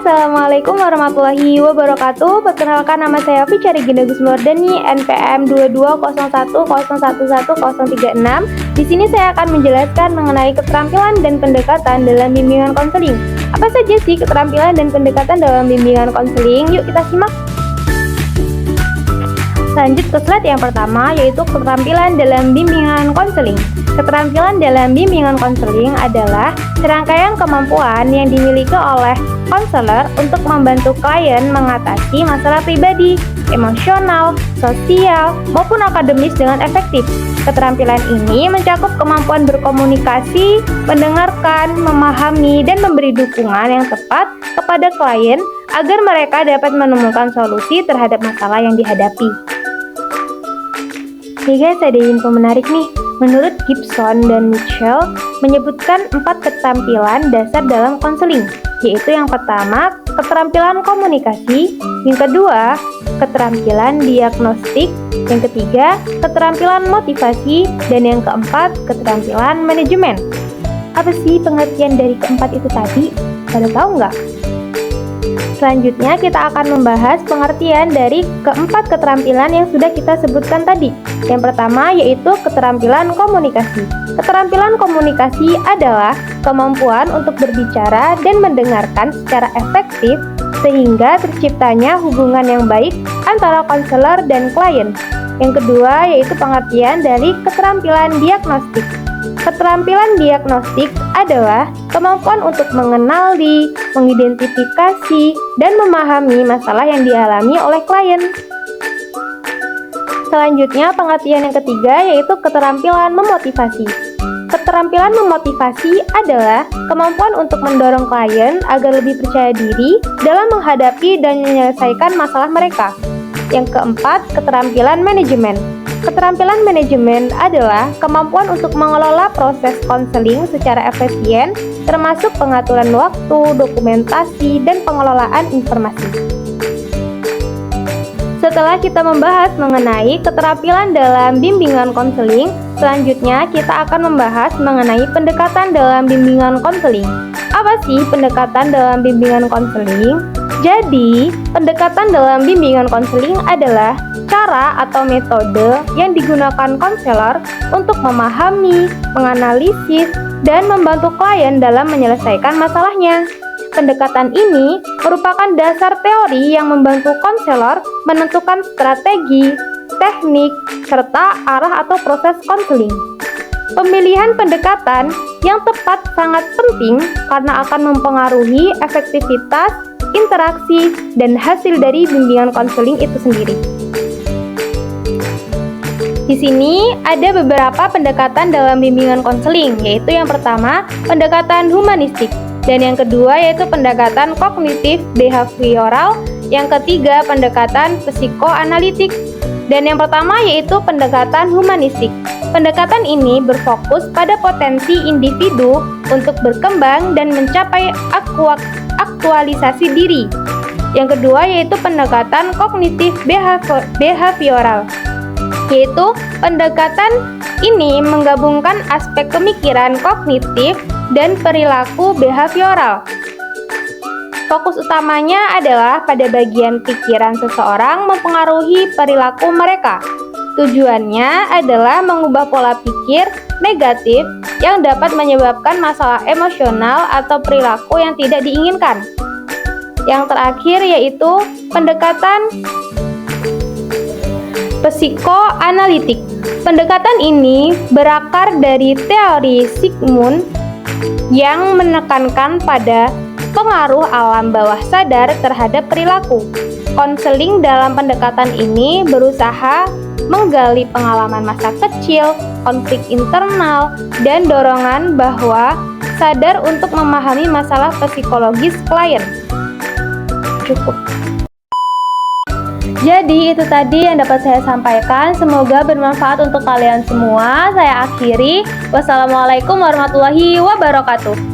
Assalamualaikum warahmatullahi wabarakatuh. Perkenalkan, nama saya Fichari Ginda Gusmordani, NPM 2201011036. Di sini saya akan menjelaskan mengenai keterampilan dan pendekatan dalam bimbingan konseling. Apa saja sih keterampilan dan pendekatan dalam bimbingan konseling? Yuk kita simak. Lanjut ke slide yang pertama, yaitu keterampilan dalam bimbingan konseling. Keterampilan dalam bimbingan konseling adalah serangkaian kemampuan yang dimiliki oleh konselor untuk membantu klien mengatasi masalah pribadi, emosional, sosial, maupun akademis dengan efektif. Keterampilan ini mencakup kemampuan berkomunikasi, mendengarkan, memahami, dan memberi dukungan yang tepat kepada klien agar mereka dapat menemukan solusi terhadap masalah yang dihadapi. Nih guys, ada info menarik nih. Menurut Gibson dan Mitchell menyebutkan 4 keterampilan dasar dalam konseling, yaitu yang pertama, keterampilan komunikasi, yang kedua, keterampilan diagnostik, yang ketiga, keterampilan motivasi, dan yang keempat, keterampilan manajemen. Apa sih pengertian dari keempat itu tadi? Pada tahu nggak? Selanjutnya kita akan membahas pengertian dari keempat keterampilan yang sudah kita sebutkan tadi. Yang pertama yaitu keterampilan komunikasi. Keterampilan komunikasi adalah kemampuan untuk berbicara dan mendengarkan secara efektif sehingga terciptanya hubungan yang baik antara konselor dan klien. Yang kedua yaitu pengertian dari keterampilan diagnostik. Keterampilan diagnostik adalah kemampuan untuk mengenali, mengidentifikasi, dan memahami masalah yang dialami oleh klien. Selanjutnya, pengertian yang ketiga yaitu keterampilan memotivasi. Keterampilan memotivasi adalah kemampuan untuk mendorong klien agar lebih percaya diri dalam menghadapi dan menyelesaikan masalah mereka. Yang keempat, keterampilan manajemen. Keterampilan manajemen adalah kemampuan untuk mengelola proses konseling secara efisien, termasuk pengaturan waktu, dokumentasi, dan pengelolaan informasi. Setelah kita membahas mengenai keterampilan dalam bimbingan konseling, selanjutnya kita akan membahas mengenai pendekatan dalam bimbingan konseling. Apa sih pendekatan dalam bimbingan konseling? Jadi, pendekatan dalam bimbingan konseling adalah cara atau metode yang digunakan konselor untuk memahami, menganalisis, dan membantu klien dalam menyelesaikan masalahnya. Pendekatan ini merupakan dasar teori yang membantu konselor menentukan strategi, teknik, serta arah atau proses konseling. Pemilihan pendekatan yang tepat sangat penting karena akan mempengaruhi efektivitas, interaksi, dan hasil dari bimbingan konseling itu sendiri. Di sini ada beberapa pendekatan dalam bimbingan konseling, yaitu yang pertama, pendekatan humanistik, dan yang kedua yaitu pendekatan kognitif behavioral, yang ketiga pendekatan psikoanalitik, dan yang pertama yaitu pendekatan humanistik. Pendekatan ini berfokus pada potensi individu untuk berkembang dan mencapai aktualisasi diri. Yang kedua yaitu pendekatan kognitif behavioral, yaitu pendekatan ini menggabungkan aspek pemikiran kognitif dan perilaku behavioral. Fokus utamanya adalah pada bagian pikiran seseorang mempengaruhi perilaku mereka. Tujuannya adalah mengubah pola pikir negatif yang dapat menyebabkan masalah emosional atau perilaku yang tidak diinginkan. Yang terakhir yaitu pendekatan psikoanalitik. Pendekatan ini berakar dari teori Sigmund yang menekankan pada pengaruh alam bawah sadar terhadap perilaku. Konseling dalam pendekatan ini berusaha menggali pengalaman masa kecil, konflik internal, dan dorongan bahwa sadar untuk memahami masalah psikologis klien. Cukup. Jadi itu tadi yang dapat saya sampaikan, semoga bermanfaat untuk kalian semua. Saya akhiri. Wassalamualaikum warahmatullahi wabarakatuh.